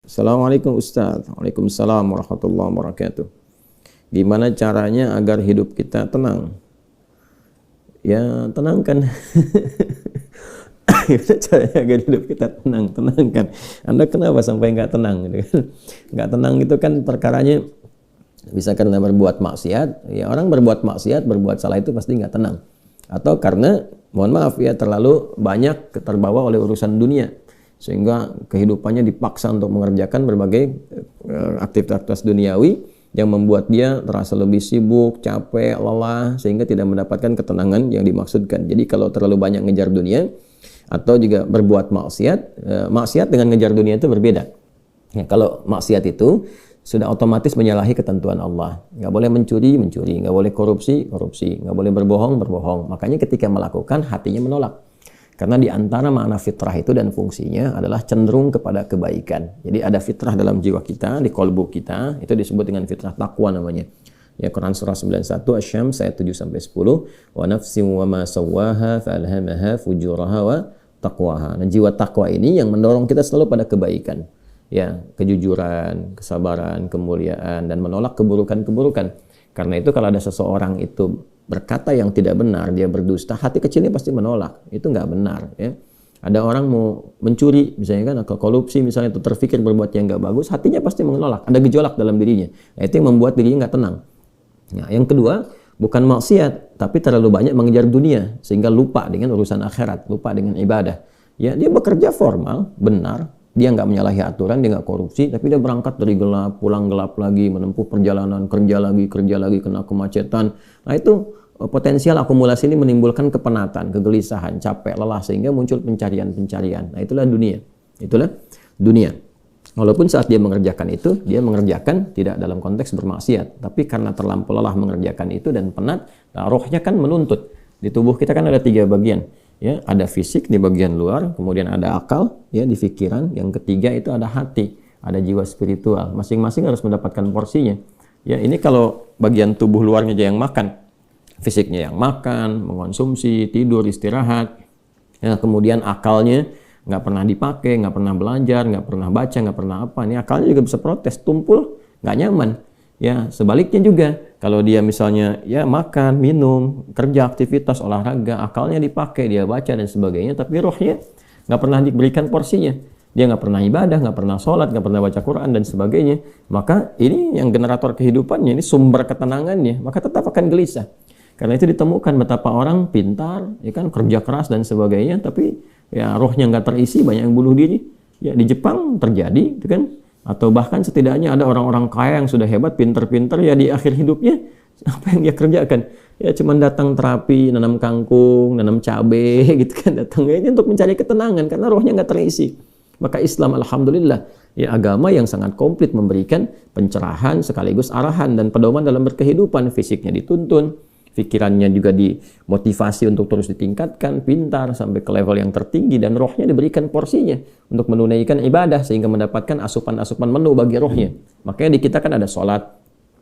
Assalamualaikum Ustaz. Waalaikumsalam warahmatullahi wabarakatuh. Gimana caranya agar hidup kita tenang? Ya, tenangkan. Gimana caranya agar hidup kita tenang? Tenangkan. Anda kenapa sampai nggak tenang? Nggak tenang itu kan perkaranya bisa karena berbuat maksiat. Ya, orang berbuat maksiat, berbuat salah itu pasti nggak tenang. Atau karena, mohon maaf ya, terlalu banyak terbawa oleh urusan dunia, sehingga kehidupannya dipaksa untuk mengerjakan berbagai aktivitas duniawi yang membuat dia terasa lebih sibuk, capek, lelah, sehingga tidak mendapatkan ketenangan yang dimaksudkan. Jadi kalau terlalu banyak ngejar dunia atau juga berbuat maksiat, maksiat dengan ngejar dunia itu berbeda. Ya, kalau maksiat itu sudah otomatis menyalahi ketentuan Allah. Nggak boleh mencuri, nggak boleh korupsi, nggak boleh berbohong. Makanya ketika melakukan, hatinya menolak. Karena di antara makna fitrah itu dan fungsinya adalah cenderung kepada kebaikan. Jadi ada fitrah dalam jiwa kita, di kolbu kita, itu disebut dengan fitrah taqwa namanya. Ya, Quran surah 91 Asy-Syams ayat 7-10, wa nafsin wa ma sawwaha fa'alhamaha fujuraha wa taqwaha. Nah, jiwa takwa ini yang mendorong kita selalu pada kebaikan. Ya, kejujuran, kesabaran, kemuliaan, dan menolak keburukan-keburukan. Karena itu kalau ada seseorang itu berkata yang tidak benar, dia berdusta, hati kecilnya pasti menolak. Itu nggak benar. Ya. Ada orang mau mencuri, misalnya kan, atau korupsi misalnya, itu terfikir berbuat yang nggak bagus, hatinya pasti menolak. Ada gejolak dalam dirinya. Nah, itu yang membuat dirinya nggak tenang. Nah, yang kedua, bukan maksiat, tapi terlalu banyak mengejar dunia, sehingga lupa dengan urusan akhirat, lupa dengan ibadah. Ya, dia bekerja formal, benar, dia nggak menyalahi aturan, dia nggak korupsi, tapi dia berangkat dari gelap, pulang gelap lagi, menempuh perjalanan, kerja lagi, kena kemacetan. Nah, itu potensial akumulasi ini menimbulkan kepenatan, kegelisahan, capek, lelah, sehingga muncul pencarian-pencarian. Nah, itulah dunia. Itulah dunia. Walaupun saat dia mengerjakan itu, dia mengerjakan tidak dalam konteks bermaksiat, tapi karena terlampau lelah mengerjakan itu dan penat, nah, rohnya kan menuntut. Di tubuh kita kan ada 3 bagian. Ya, ada fisik di bagian luar, kemudian ada akal ya di pikiran, yang ketiga itu ada hati, ada jiwa spiritual. Masing-masing harus mendapatkan porsinya. Ya, ini kalau bagian tubuh luarnya aja yang makan, fisiknya yang makan, mengonsumsi, tidur, istirahat. Ya, kemudian akalnya nggak pernah dipakai, nggak pernah belajar, nggak pernah baca, nggak pernah apa. Ini akalnya juga bisa protes, tumpul, nggak nyaman. Ya, sebaliknya juga, kalau dia misalnya ya makan, minum, kerja, aktivitas, olahraga, akalnya dipakai, dia baca dan sebagainya, tapi rohnya nggak pernah diberikan porsinya. Dia nggak pernah ibadah, nggak pernah sholat, nggak pernah baca Quran dan sebagainya. Maka ini yang generator kehidupannya, ini sumber ketenangannya, maka tetap akan gelisah. Karena itu ditemukan betapa orang pintar, ya kan, kerja keras dan sebagainya, tapi ya rohnya nggak terisi, banyak yang bunuh diri. Ya, di Jepang terjadi, itu kan. Atau bahkan setidaknya ada orang-orang kaya yang sudah hebat, pinter-pinter, ya di akhir hidupnya apa yang dia kerjakan? Ya cuma datang terapi, nanam kangkung, nanam cabai gitu kan, datangnya ini untuk mencari ketenangan karena rohnya nggak terisi. Maka Islam alhamdulillah ya agama yang sangat komplit, memberikan pencerahan sekaligus arahan dan pedoman dalam berkehidupan. Fisiknya dituntun, pikirannya juga dimotivasi untuk terus ditingkatkan, pintar sampai ke level yang tertinggi, dan rohnya diberikan porsinya untuk menunaikan ibadah sehingga mendapatkan asupan-asupan menu bagi rohnya. Makanya di kita kan ada sholat,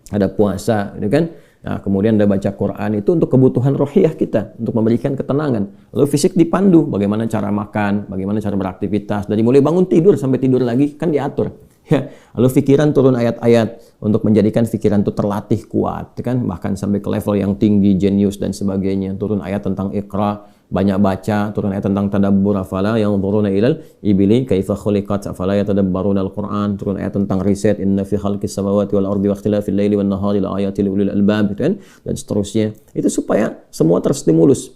ada puasa, gitu kan? Nah, kemudian ada baca Quran, itu untuk kebutuhan rohiyah kita, untuk memberikan ketenangan. Lalu fisik dipandu, bagaimana cara makan, bagaimana cara beraktivitas, dari mulai bangun tidur sampai tidur lagi kan diatur. Ya, lalu pikiran turun ayat-ayat untuk menjadikan pikiran itu terlatih kuat, kan, bahkan sampai ke level yang tinggi, jenius dan sebagainya. Turun ayat tentang Iqra, banyak baca, turun ayat tentang tadabbur, afala yanzuruna ilal ibili kaifa khuliqat afala yatadabbaruna al-Qur'an, turun ayat tentang riset, inna fi khalqis samawati wal ardi wa ikhtilafil laili wan nahari la ayatil liulil albab, gitu kan, dan seterusnya. Itu supaya semua terstimulus.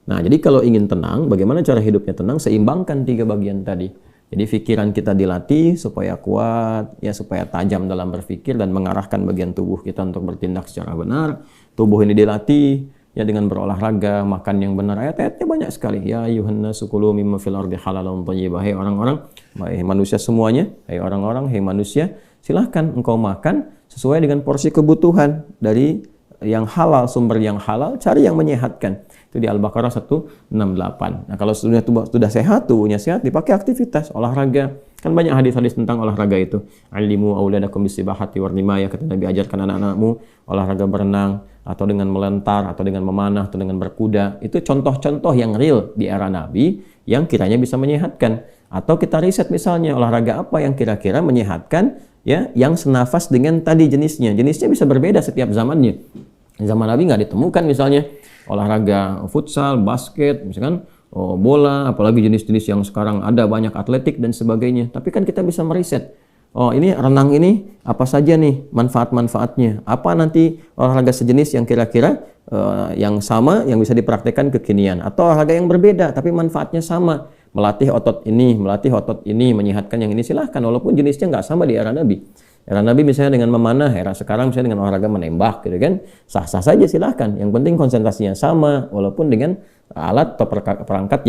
Nah, jadi kalau ingin tenang, bagaimana cara hidupnya tenang? Seimbangkan 3 bagian tadi. Jadi pikiran kita dilatih supaya kuat, ya supaya tajam dalam berpikir dan mengarahkan bagian tubuh kita untuk bertindak secara benar. Tubuh ini dilatih ya dengan berolahraga, makan yang benar. Ayat-ayatnya banyak sekali. Ya ayyuhan nasu kulu mimma fil ardi halalan thayyibah. Hai orang-orang, hai manusia semuanya, hai orang-orang, hai manusia, silahkan engkau makan sesuai dengan porsi kebutuhan dari yang halal, sumber yang halal, cari yang menyehatkan. Itu di Al-Baqarah 168. Nah, kalau sudah sehat, tubuhnya sehat, dipakai aktivitas, olahraga. Kan banyak hadis-hadis tentang olahraga itu. Alimu auladakum bisibahati warnimaya, kata Nabi, ajarkan anak-anakmu olahraga berenang, atau dengan melentar, atau dengan memanah, atau dengan berkuda. Itu contoh-contoh yang real di era Nabi, yang kiranya bisa menyehatkan. Atau kita riset misalnya olahraga apa yang kira-kira menyehatkan, ya, yang senafas dengan tadi jenisnya. Jenisnya bisa berbeda setiap zamannya. Zaman Nabi nggak ditemukan misalnya olahraga futsal, basket, misalkan bola, apalagi jenis-jenis yang sekarang ada banyak atletik dan sebagainya. Tapi kan kita bisa meriset. Oh, ini renang ini apa saja nih manfaat-manfaatnya? Apa nanti olahraga sejenis yang kira-kira yang sama yang bisa dipraktekkan kekinian, atau olahraga yang berbeda tapi manfaatnya sama, melatih otot ini, menyehatkan yang ini, silahkan walaupun jenisnya nggak sama di era Nabi. Era Nabi misalnya dengan memanah, era sekarang misalnya dengan olahraga menembak gitu kan, sah-sah saja silahkan. Yang penting konsentrasinya sama walaupun dengan alat atau perangkat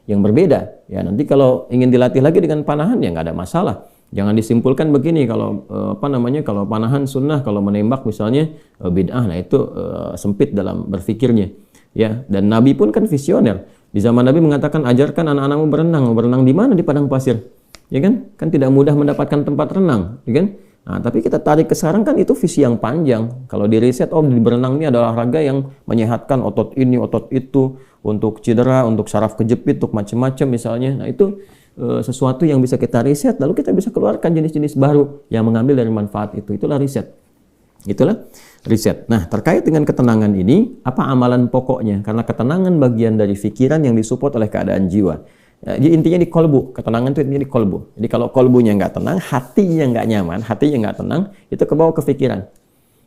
yang berbeda. Ya nanti kalau ingin dilatih lagi dengan panahan ya nggak ada masalah. Jangan disimpulkan begini kalau kalau panahan sunnah, kalau menembak misalnya bid'ah, nah itu sempit dalam berfikirnya. Ya, dan Nabi pun kan visioner. Di zaman Nabi mengatakan ajarkan anak-anakmu berenang. Berenang di mana? Di padang pasir. Ya kan? Kan tidak mudah mendapatkan tempat renang, ya kan? Nah, tapi kita tarik ke sekarang kan itu visi yang panjang. Kalau di riset, di berenang ini adalah olahraga yang menyehatkan otot ini, otot itu, untuk cedera, untuk saraf kejepit, untuk macam-macam misalnya. Nah, itu sesuatu yang bisa kita riset, lalu kita bisa keluarkan jenis-jenis baru yang mengambil dari manfaat itu. Itulah riset. Itulah riset. Nah, terkait dengan ketenangan ini, apa amalan pokoknya? Karena ketenangan bagian dari pikiran yang disupport oleh keadaan jiwa. Ya, intinya di kolbu, ketenangan itu intinya di kolbu. Jadi kalau kolbunya nggak tenang, hatinya nggak nyaman, hatinya nggak tenang, itu kebawa ke pikiran.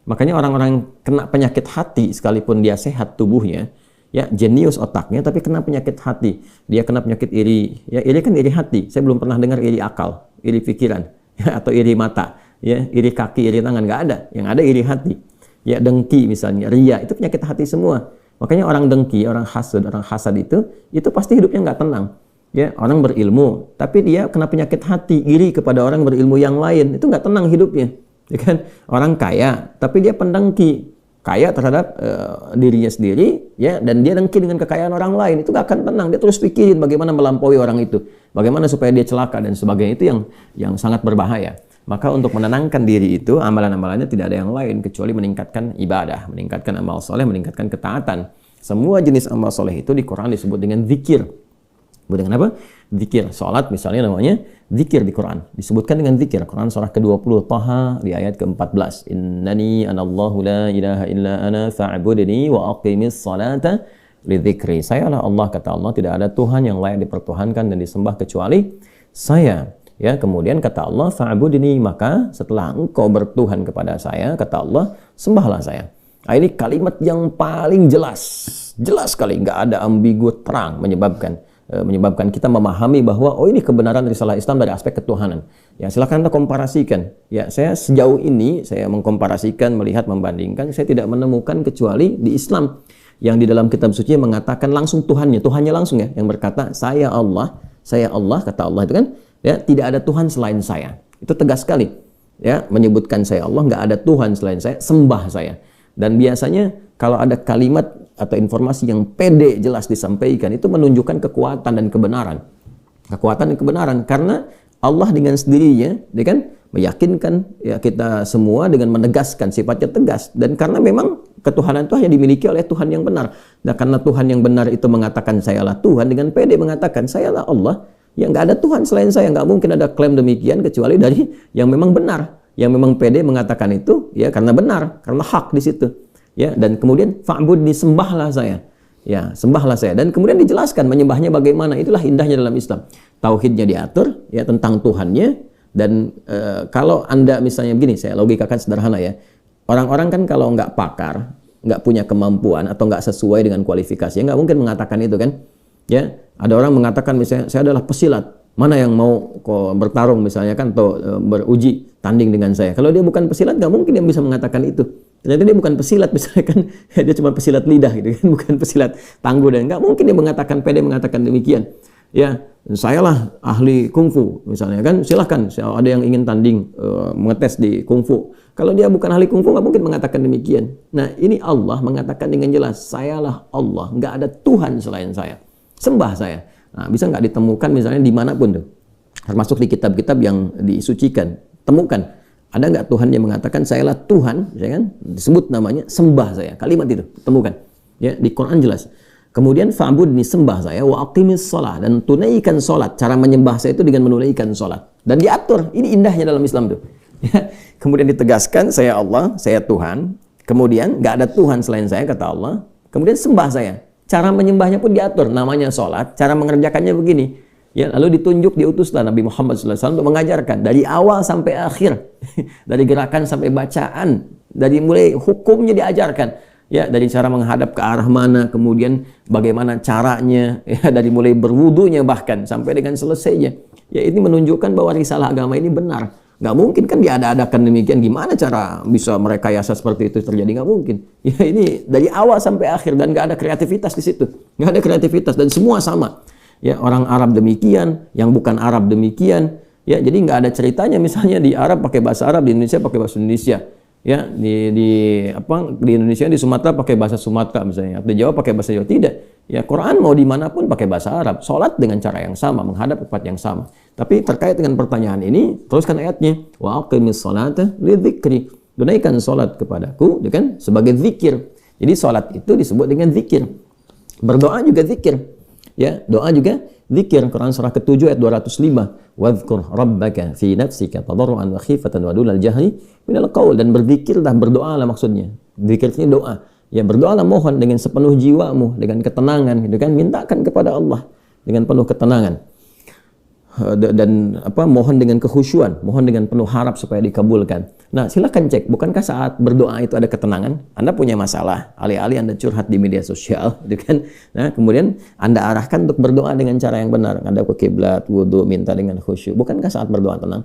Makanya orang-orang kena penyakit hati, sekalipun dia sehat tubuhnya, ya jenius otaknya, tapi kena penyakit hati. Dia kena penyakit iri. Ya, iri kan iri hati. Saya belum pernah dengar iri akal, iri pikiran, ya, atau iri mata, ya, iri kaki, iri tangan, nggak ada. Yang ada iri hati. Ya, dengki misalnya, ria, itu penyakit hati semua. Makanya orang dengki, orang hasad itu pasti hidupnya nggak tenang. Ya, orang berilmu, tapi dia kena penyakit hati, iri kepada orang berilmu yang lain, itu nggak tenang hidupnya. Ya kan? Orang kaya, tapi dia pendengki, kaya terhadap dirinya sendiri, ya, dan dia dengki dengan kekayaan orang lain, itu nggak akan tenang. Dia terus pikirin bagaimana melampaui orang itu, bagaimana supaya dia celaka dan sebagainya. Itu yang sangat berbahaya. Maka untuk menenangkan diri itu, amalan-amalannya tidak ada yang lain kecuali meningkatkan ibadah, meningkatkan amal soleh, meningkatkan ketaatan. Semua jenis amal soleh itu di Quran disebut dengan zikir. Dengan apa? Zikir. Salat misalnya namanya zikir di Quran. Disebutkan dengan zikir. Quran surah ke-20 Taha di ayat ke-14. Innani anallahu la ilaha illa ana fa'budni wa aqimis salata li dzikri. Sayalah Allah, kata Allah, tidak ada Tuhan yang layak dipertuhankan dan disembah kecuali saya. Ya, kemudian kata Allah fa'budni, maka setelah engkau bertuhan kepada saya, kata Allah, sembahlah saya. Nah, ini kalimat yang paling jelas sekali, nggak ada ambigu, terang, menyebabkan kita memahami bahwa ini kebenaran risalah Islam dari aspek ketuhanan. Ya, silakan Anda komparasikan. Ya, saya sejauh ini saya mengkomparasikan, melihat, membandingkan, saya tidak menemukan kecuali di Islam yang di dalam kitab suci mengatakan langsung Tuhannya langsung, ya, yang berkata saya Allah, kata Allah itu kan, ya, tidak ada Tuhan selain saya. Itu tegas sekali. Ya, menyebutkan saya Allah, nggak ada Tuhan selain saya, sembah saya. Dan biasanya kalau ada kalimat atau informasi yang pede jelas disampaikan, itu menunjukkan kekuatan dan kebenaran. Kekuatan dan kebenaran, karena Allah dengan sendirinya, dia kan meyakinkan, ya, kita semua dengan menegaskan sifatnya tegas. Dan karena memang ketuhanan itu hanya dimiliki oleh Tuhan yang benar. Nah, karena Tuhan yang benar itu mengatakan sayalah Tuhan, dengan pede mengatakan sayalah Allah, ya nggak ada Tuhan selain saya. Nggak mungkin ada klaim demikian kecuali dari yang memang benar, yang memang pede mengatakan itu, ya, karena benar, karena hak di situ. Ya, dan kemudian fa'budni, sembahlah saya. Ya, sembahlah saya. Dan kemudian dijelaskan menyembahnya bagaimana. Itulah indahnya dalam Islam. Tauhidnya diatur, ya, tentang Tuhannya. Dan kalau Anda misalnya begini, saya logikakan sederhana, ya. Orang-orang kan kalau nggak pakar, nggak punya kemampuan atau nggak sesuai dengan kualifikasi, nggak mungkin mengatakan itu kan. Ya, ada orang mengatakan misalnya saya adalah pesilat. Mana yang mau bertarung misalnya kan, atau beruji tanding dengan saya. Kalau dia bukan pesilat, nggak mungkin dia bisa mengatakan itu. Ternyata dia bukan pesilat misalnya kan, dia cuma pesilat lidah gitu kan, bukan pesilat tangguh, dan nggak mungkin dia mengatakan, pede mengatakan demikian. Ya, saya lah ahli kungfu misalnya kan, silahkan ada yang ingin tanding mengetes di kungfu. Kalau dia bukan ahli kungfu, nggak mungkin mengatakan demikian. Nah, ini Allah mengatakan dengan jelas, sayalah Allah, nggak ada Tuhan selain saya, sembah saya. Nah, bisa nggak ditemukan misalnya dimanapun tuh, termasuk di kitab-kitab yang disucikan, temukan. Ada nggak Tuhan yang mengatakan sayalah Tuhan, ya kan? Disebut namanya, sembah saya. Kalimat itu temukan. Ya, di Quran jelas. Kemudian fa'budni, sembah saya, wa aqimis shalah, dan tunaikan salat. Cara menyembah saya itu dengan menunaikan salat. Dan diatur. Ini indahnya dalam Islam tuh. Ya. Kemudian ditegaskan, saya Allah, saya Tuhan. Kemudian nggak ada Tuhan selain saya, kata Allah. Kemudian sembah saya. Cara menyembahnya pun diatur. Namanya salat. Cara mengerjakannya begini. Ya, lalu diutuslah Nabi Muhammad SAW untuk mengajarkan dari awal sampai akhir, dari gerakan sampai bacaan, dari mulai hukumnya diajarkan. Ya, dari cara menghadap ke arah mana, kemudian bagaimana caranya, ya, dari mulai berwudunya bahkan sampai dengan selesainya. Ya, ini menunjukkan bahwa risalah agama ini benar. Nggak mungkin kan diada-adakan demikian. Gimana cara bisa merekayasa seperti itu terjadi? Nggak mungkin. Ya, ini dari awal sampai akhir dan nggak ada kreativitas di situ. Nggak ada kreativitas dan semua sama. Ya, orang Arab demikian, yang bukan Arab demikian. Ya, jadi nggak ada ceritanya misalnya di Arab pakai bahasa Arab, di Indonesia pakai bahasa Indonesia. Ya, di Indonesia, di Sumatera pakai bahasa Sumatera misalnya, di Jawa pakai bahasa Jawa. Tidak. Ya, Quran mau dimanapun pakai bahasa Arab. Salat dengan cara yang sama, menghadap tempat yang sama. Tapi terkait dengan pertanyaan ini, teruskan ayatnya. Wa aqimis salata lidzikri. Tunaikan salat kepadaku, kan, sebagai zikir. Jadi salat itu disebut dengan zikir. Berdoa juga zikir. Ya, doa juga zikir. Quran surah ke-7 ayat 205. Wadhkur rabbaka fi nafsika tadarruan wa khifatan wa dunal jahri minal qaul, dan berzikirlah, berdoalah maksudnya. Zikir ini doa. Ya, berdoalah, mohon dengan sepenuh jiwamu, dengan ketenangan, gitu kan, mintakan kepada Allah dengan penuh ketenangan. Dan mohon dengan kekhusyuan, mohon dengan penuh harap supaya dikabulkan. Nah, silakan cek, bukankah saat berdoa itu ada ketenangan? Anda punya masalah, alih-alih Anda curhat di media sosial, gitu kan? Nah, kemudian Anda arahkan untuk berdoa dengan cara yang benar. Anda ke kiblat, wudu, minta dengan khusyuk. Bukankah saat berdoa tenang?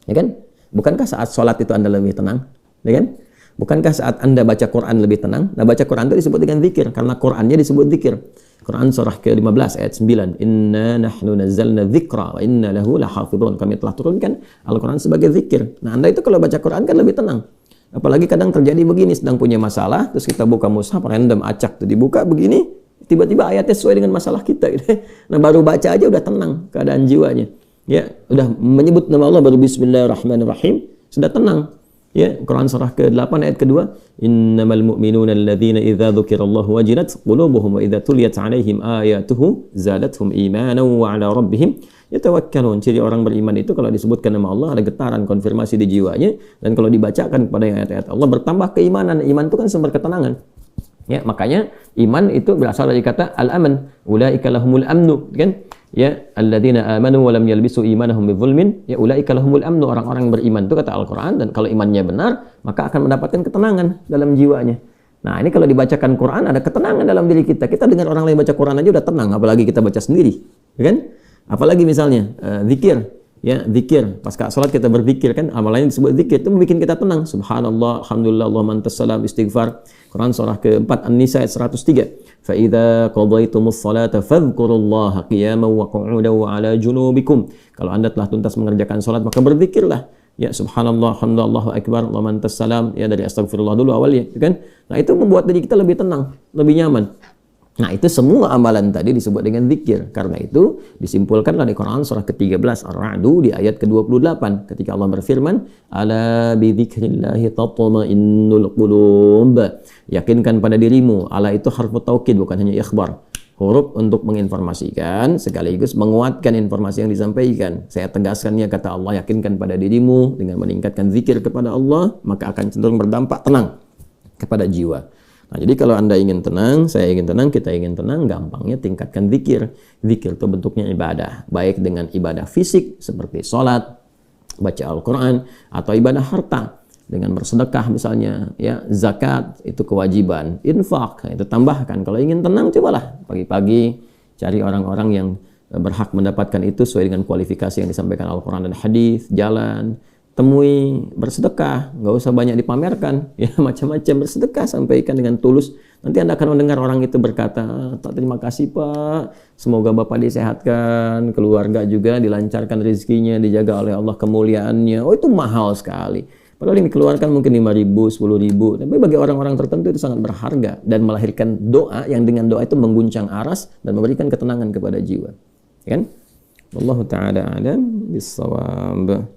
Ya kan? Bukankah saat sholat itu Anda lebih tenang? Ya kan? Bukankah saat Anda baca Quran lebih tenang? Nah, baca Quran itu disebut dengan zikir, karena Qurannya disebut zikir. Quran surah ke-15 ayat 9. Inna nahnu nazzalna dzikra wa inna lahu lahafidhun. Kami telah turunkan Al-Quran sebagai zikir. Nah, Anda itu kalau baca Quran kan lebih tenang. Apalagi kadang terjadi begini, sedang punya masalah, terus kita buka mushaf random, acak tuh dibuka begini, tiba-tiba ayatnya sesuai dengan masalah kita gitu. Nah, baru baca aja udah tenang keadaan jiwanya. Ya, udah menyebut nama Allah baru bismillahirrahmanirrahim, sudah tenang. Ya, Quran surah ke-8 ayat kedua, innamal mu'minuna alladzina idza dzukirallahu wajilat qulubuhum wa idza tuliyat 'alaihim ayatuhu zadatuhum imanan wa 'ala rabbihim yatawakkalun. Ciri orang beriman itu kalau disebutkan nama Allah ada getaran konfirmasi di jiwanya, dan kalau dibacakan kepada ayat-ayat Allah bertambah keimanan. Iman itu kan sumber ketenangan. Ya, makanya iman itu berasal dari kata al-aman. Ulaika lahumul amnu, kan? Ya, alladzina amanu wa lam yalbisu imanahum bidzulmin, ya ulaika lahumul amnu. Orang-orang yang beriman itu kata Al-Qur'an, dan kalau imannya benar, maka akan mendapatkan ketenangan dalam jiwanya. Nah, ini kalau dibacakan Quran ada ketenangan dalam diri kita. Kita dengar orang lain baca Quran aja udah tenang, apalagi kita baca sendiri, ya kan? Apalagi misalnya zikir. Ya, zikir. Pas salat kita berzikir, kan amalannya disebut zikir, itu membuat kita tenang. Subhanallah, alhamdulillah, Allahumma antas salam, istighfar. Quran surah ke-4 An-Nisa ayat 103. Fa idza qadaytumus salata fadhkurullaha qiyaman wa qu'udan wa 'ala junubikum. Kalau Anda telah tuntas mengerjakan salat, maka berzikirlah. Ya, subhanallah, alhamdulillah, Allahu akbar, Allahumma antas salam. Ya, dari astagfirullah dulu awalnya, kan? Nah, itu membuat diri kita lebih tenang, lebih nyaman. Nah, itu semua amalan tadi disebut dengan zikir. Karena itu disimpulkanlah di Quran surah ke-13 Ar-Ra'du di ayat ke-28 ketika Allah berfirman, ala bi dzikrillahi tatma'innul qulub. Yakinkan pada dirimu. Ala itu harfu taukid, bukan hanya ikhbar. Huruf untuk menginformasikan sekaligus menguatkan informasi yang disampaikan. Saya tegaskannya, kata Allah, yakinkan pada dirimu dengan meningkatkan zikir kepada Allah, maka akan cenderung berdampak tenang kepada jiwa. Nah, jadi kalau Anda ingin tenang, saya ingin tenang, kita ingin tenang, gampangnya tingkatkan zikir. Zikir itu bentuknya ibadah, baik dengan ibadah fisik seperti sholat, baca Al-Quran, atau ibadah harta dengan bersedekah misalnya, ya, zakat itu kewajiban, infak itu tambahkan. Kalau ingin tenang, cobalah pagi-pagi cari orang-orang yang berhak mendapatkan itu sesuai dengan kualifikasi yang disampaikan Al-Quran dan hadis, jalan, temui, bersedekah, nggak usah banyak dipamerkan, ya, macam-macam, bersedekah, sampaikan dengan tulus. Nanti Anda akan mendengar orang itu berkata, terima kasih Pak, semoga Bapak disehatkan, keluarga juga dilancarkan rezekinya, dijaga oleh Allah kemuliaannya. Oh, itu mahal sekali. Padahal yang dikeluarkan mungkin 5.000, 10.000, tapi bagi orang-orang tertentu itu sangat berharga dan melahirkan doa yang dengan doa itu mengguncang aras dan memberikan ketenangan kepada jiwa. Ya kan? Wallahu ta'ala a'lam bis-shawab.